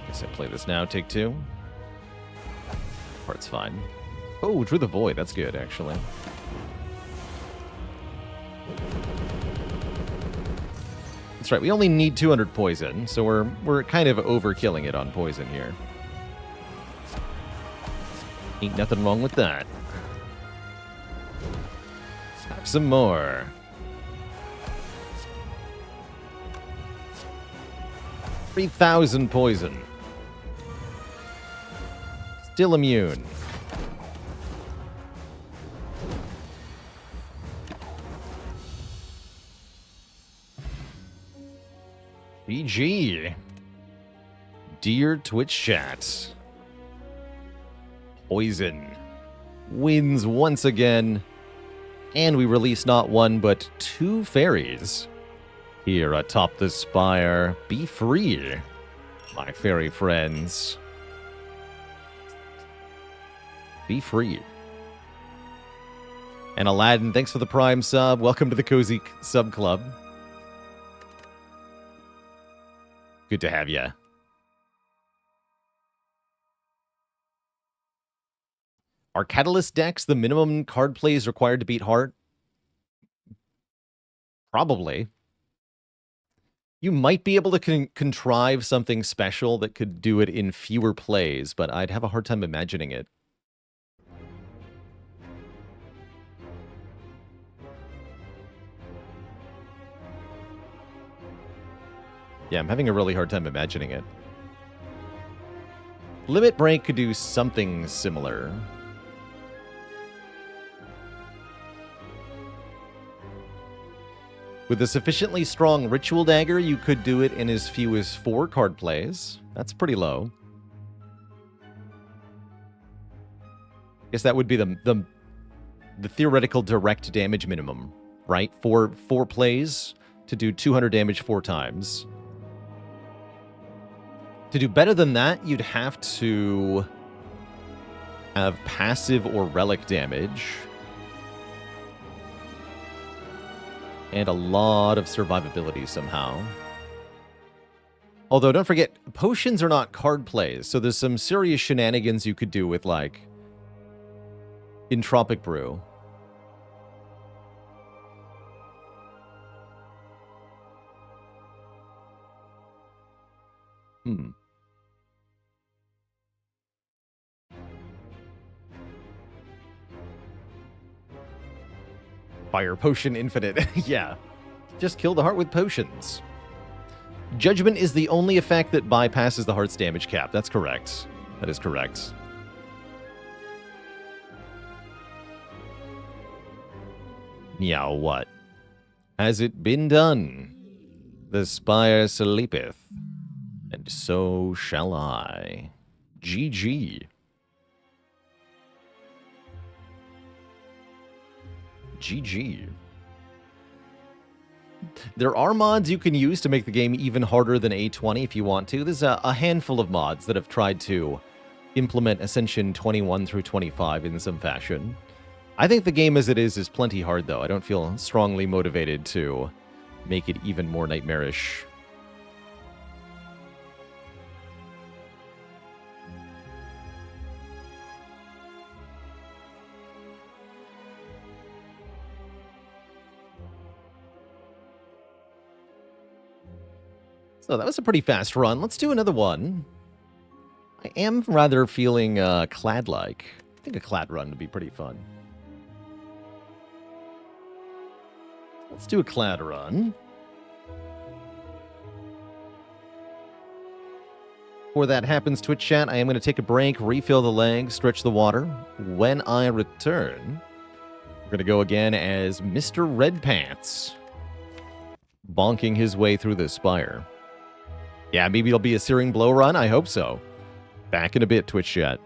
Guess I play this now, take 2. Part's fine. Oh, Drew the Void. That's good, actually. That's right. We only need 200 poison, so we're kind of overkilling it on poison here. Ain't nothing wrong with that. Have some more. $3,000 poison. Still immune. GG. Dear Twitch chat. Poison wins once again. And we release not one, but 2 fairies. Here atop the spire. Be free, my fairy friends. Be free. And Aladdin, thanks for the Prime sub. Welcome to the Cozy Sub Club. Good to have you. Are Catalyst decks the minimum card plays required to beat Heart? Probably. You might be able to contrive something special that could do it in fewer plays, but I'd have a hard time imagining it. Yeah, I'm having a really hard time imagining it. Limit Break could do something similar. With a sufficiently strong Ritual Dagger, you could do it in as few as 4 card plays. That's pretty low. I guess that would be the theoretical direct damage minimum, right? 4 plays to do 200 damage 4 times. To do better than that, you'd have to have passive or relic damage. And a lot of survivability somehow. Although, don't forget, potions are not card plays, so there's some serious shenanigans you could do with, like, Entropic Brew. Fire Potion Infinite. Yeah. Just kill the heart with potions. Judgment is the only effect that bypasses the heart's damage cap. That's correct. That is correct. Meow what? Has it been done? The spire sleepeth, and so shall I. GG. GG. There are mods you can use to make the game even harder than A20 if you want to. There's a handful of mods that have tried to implement Ascension 21 through 25 in some fashion. I think the game as it is plenty hard, though. I don't feel strongly motivated to make it even more nightmarish. So that was a pretty fast run. Let's do another one. I am rather feeling clad-like. I think a clad run would be pretty fun. Let's do a clad run. Before that happens, Twitch chat, I am going to take a break, refill the legs, stretch the water. When I return, we're going to go again as Mr. Red Pants, bonking his way through the spire. Yeah, maybe it'll be a Searing Blow run. I hope so. Back in a bit, Twitch chat.